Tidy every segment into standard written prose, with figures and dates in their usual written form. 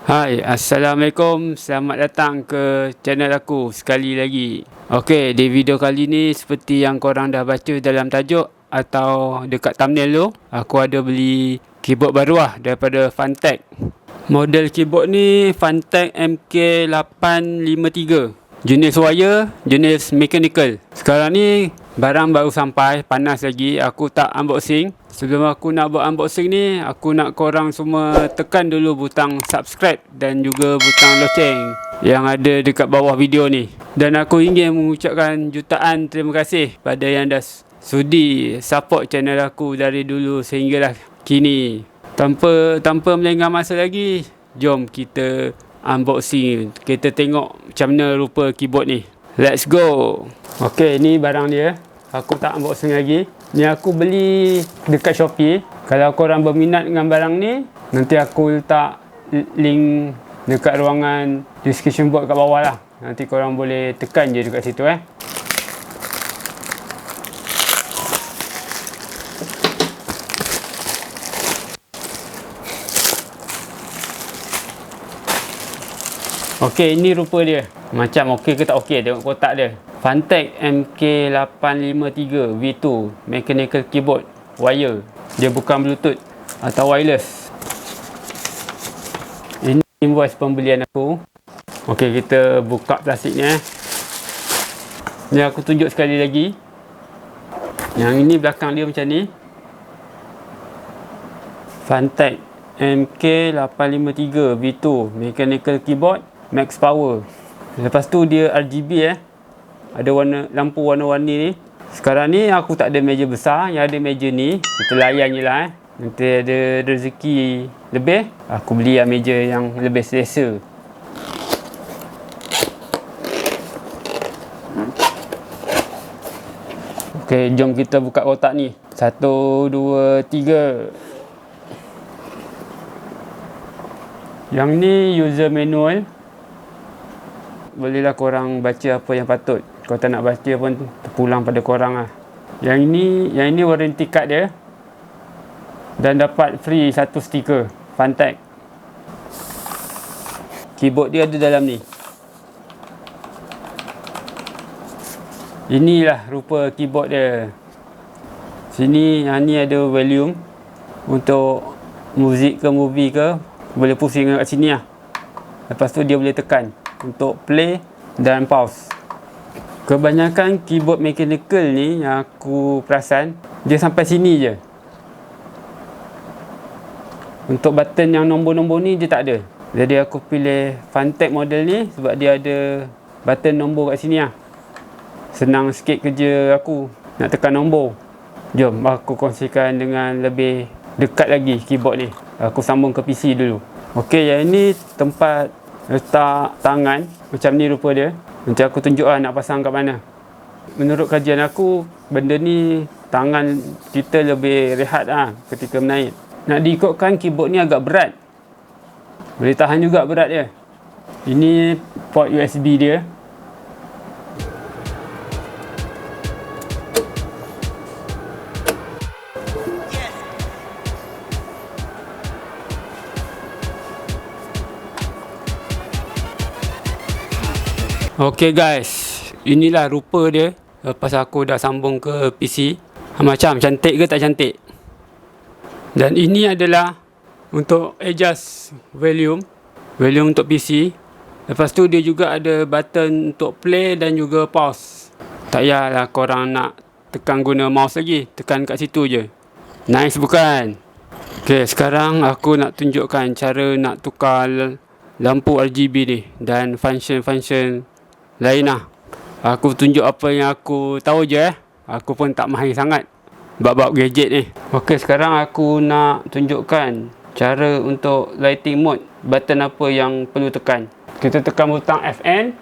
Hai, Assalamualaikum. Selamat datang ke channel aku sekali lagi. Okey, di video kali ni seperti yang korang dah baca dalam tajuk atau dekat thumbnail tu, aku ada beli keyboard baru lah daripada Funtech. Model keyboard ni Funtech MK853. Jenis wire, jenis mechanical. Sekarang ni barang baru sampai, panas lagi. Aku tak unboxing. Sebelum aku nak buat unboxing ni, aku nak korang semua tekan dulu butang subscribe dan juga butang loceng yang ada dekat bawah video ni. Dan aku ingin mengucapkan jutaan terima kasih pada yang dah sudi support channel aku dari dulu sehinggalah kini. Tanpa melengah masa lagi, jom kita unboxing. Kita tengok macam mana rupa keyboard ni. Let's go. Ok, ni barang dia. Aku tak unboxing lagi. Ni aku beli dekat Shopee. Kalau korang berminat dengan barang ni, nanti aku letak link dekat ruangan description box kat bawah lah. Nanti korang boleh tekan je dekat situ Ok, ini rupa dia. Macam ok ke tak ok, tengok kotak dia. Funtech MK853 V2 Mechanical Keyboard Wire. Dia bukan Bluetooth atau wireless. Ini invoice pembelian aku. Ok, kita buka plastiknya. Ni aku tunjuk sekali lagi. Yang ini belakang dia macam ni. Funtech MK853 V2 Mechanical Keyboard Max Power. Lepas tu dia RGB ada lampu warna-warni ni. Sekarang ni aku tak ada meja besar, yang ada meja ni. Kita layan je lah Nanti ada rezeki lebih, aku beli meja yang lebih selesa. Ok, jom kita buka kotak ni. 1, 2, 3. Yang ni user manual. Bolehlah korang baca apa yang patut. Kalau tak nak baca pun terpulang pada korang lah. Yang ini warranty card dia. Dan dapat free satu stiker Funtech. Keyboard dia ada dalam ni. Inilah rupa keyboard dia. Sini yang ni ada volume. Untuk muzik ke movie ke, boleh pusing kat sini lah. Lepas tu dia boleh tekan untuk play dan pause. Kebanyakan keyboard mechanical ni yang aku perasan, dia sampai sini je. Untuk button yang nombor-nombor ni dia tak ada. Jadi aku pilih Funtech model ni sebab dia ada button nombor kat sini lah. Senang sikit kerja aku nak tekan nombor. Jom aku kongsikan dengan lebih dekat lagi keyboard ni. Aku sambung ke PC dulu. Ok, yang ini tempat letak tangan. Macam ni rupa dia. Nanti aku tunjuk lah nak pasang kat mana. Menurut kajian aku, benda ni tangan kita lebih rehat lah ketika menaik. Nak diikutkan keyboard ni agak berat. Boleh tahan juga berat dia. Ini port USB dia. Ok guys, inilah rupa dia lepas aku dah sambung ke PC. Macam cantik ke tak cantik? Dan ini adalah untuk adjust volume untuk PC. Lepas tu dia juga ada button untuk play dan juga pause. Tak payahlah korang nak tekan guna mouse lagi, tekan kat situ je. Nice bukan? Ok, sekarang aku nak tunjukkan cara nak tukar lampu RGB ni dan function lain lah. Aku tunjuk apa yang aku tahu je Aku pun tak mahir sangat bab-bab gadget ni. Ok, sekarang aku nak tunjukkan cara untuk lighting mode. Button apa yang perlu tekan. Kita tekan butang FN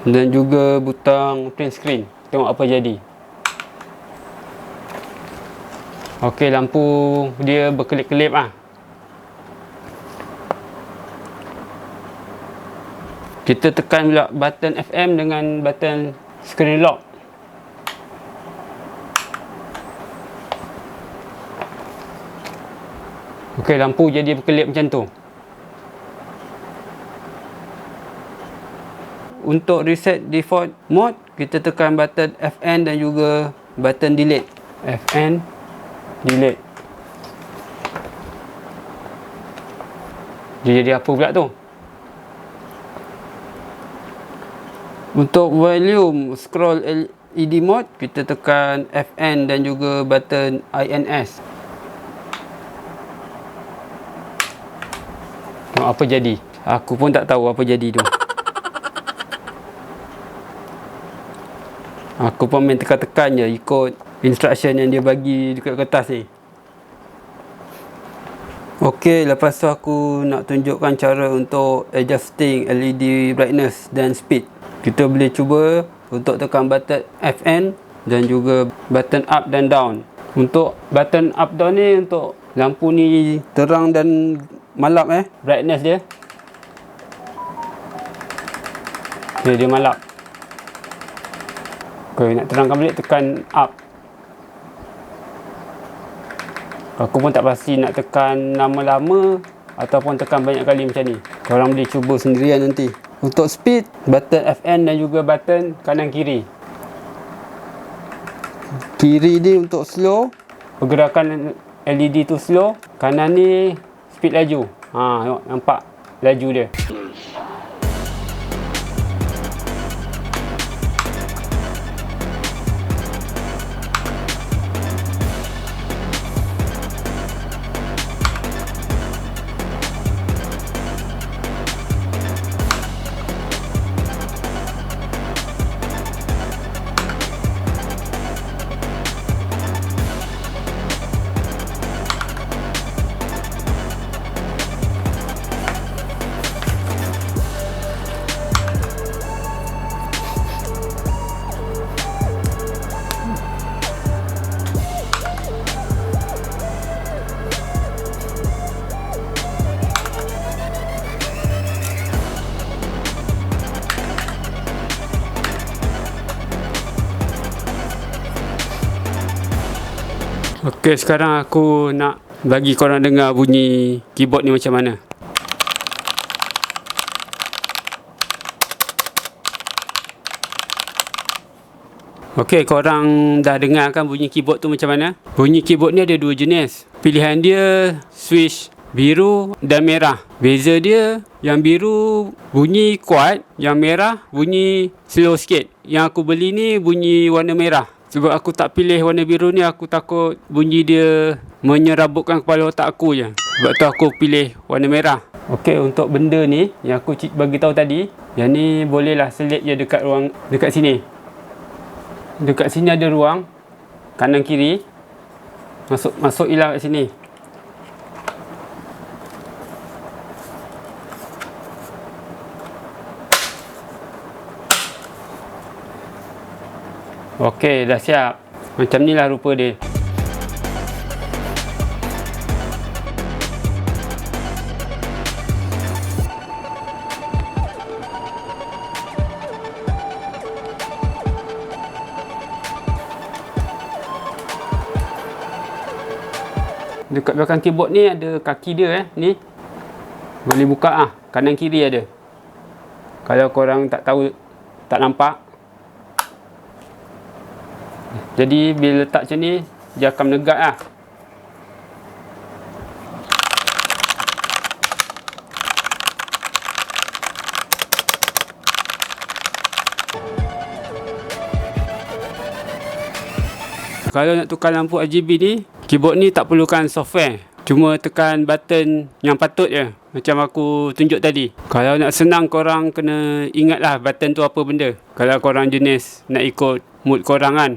dan juga butang print screen. Tengok apa jadi. Ok, lampu dia berkelip-kelip lah. Kita tekan pula button FM dengan button screen lock. Ok, lampu jadi berkelip macam tu. untuk reset default mode, kita tekan button FN dan juga button delete. FN delete. Dia jadi apa pula tu? Untuk volume scroll LED mode, kita tekan FN dan juga button INS. Apa jadi? Aku pun tak tahu apa jadi tu. Aku pun main tekan-tekan je ikut instruction yang dia bagi dekat kertas ni. Okey, lepas tu aku nak tunjukkan cara untuk adjusting LED brightness dan speed. Kita boleh cuba untuk tekan button FN dan juga button up dan down. Untuk button up down ni untuk lampu ni terang dan malap brightness dia. Dia malap. Okay, nak terangkan balik tekan up. Aku pun tak pasti nak tekan lama-lama ataupun tekan banyak kali macam ni. Korang boleh cuba sendirian nanti. Untuk speed, button FN dan juga button kanan kiri. Kiri ni untuk slow, pergerakan LED tu slow. Kanan ni speed laju. Tengok, nampak laju dia. Okey, sekarang aku nak bagi korang dengar bunyi keyboard ni macam mana. Okey, korang dah dengar kan bunyi keyboard tu macam mana? Bunyi keyboard ni ada dua jenis. Pilihan dia switch biru dan merah. Beza dia, yang biru bunyi kuat, yang merah bunyi slow sikit. Yang aku beli ni bunyi warna merah. Sebab aku tak pilih warna biru ni, aku takut bunyi dia menyerabutkan kepala otak aku je. Sebab tu aku pilih warna merah. Okey, untuk benda ni yang aku bagi tahu tadi, yang ni bolehlah selit je dekat ruang, dekat sini. Dekat sini ada ruang kanan kiri. Masuk hilang kat sini. Okey, dah siap. Macam ni lah rupa dia. Dekat belakang keyboard ni ada kaki dia ni. Boleh buka kanan kiri ada. Kalau korang tak tahu, tak nampak. Jadi bila letak macam ni, dia akan menegak Kalau nak tukar lampu RGB ni, keyboard ni tak perlukan software. Cuma tekan button yang patut je, macam aku tunjuk tadi. Kalau nak senang, korang kena ingatlah button tu apa benda. Kalau korang jenis nak ikut mood korang kan.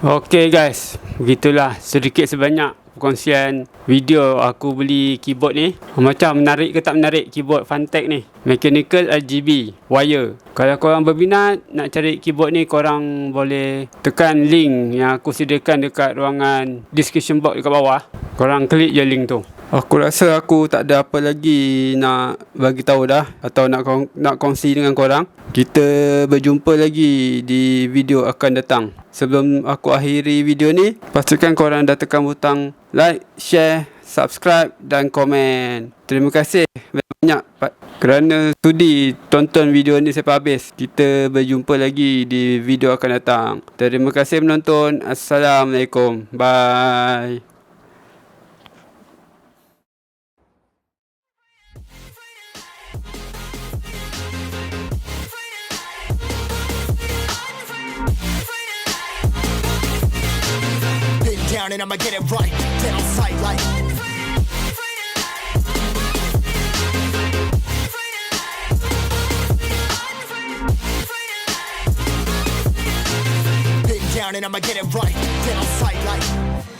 Okey guys, begitulah sedikit sebanyak perkongsian video aku beli keyboard ni. Macam menarik ke tak menarik keyboard Funtech ni. Mechanical RGB wire. Kalau korang berminat nak cari keyboard ni, korang boleh tekan link yang aku sediakan dekat ruangan description box dekat bawah. Korang klik je link tu. Aku rasa aku tak ada apa lagi nak bagi tahu dah, atau nak kongsi dengan korang. Kita berjumpa lagi di video akan datang. Sebelum aku akhiri video ni, pastikan korang dah tekan butang like, share, subscribe dan komen. Terima kasih banyak kerana sudi tonton video ni sampai habis. Kita berjumpa lagi di video akan datang. Terima kasih menonton. Assalamualaikum. Bye. Down and I'ma get it right, then on sight like been down and I'ma get it right, then on sight like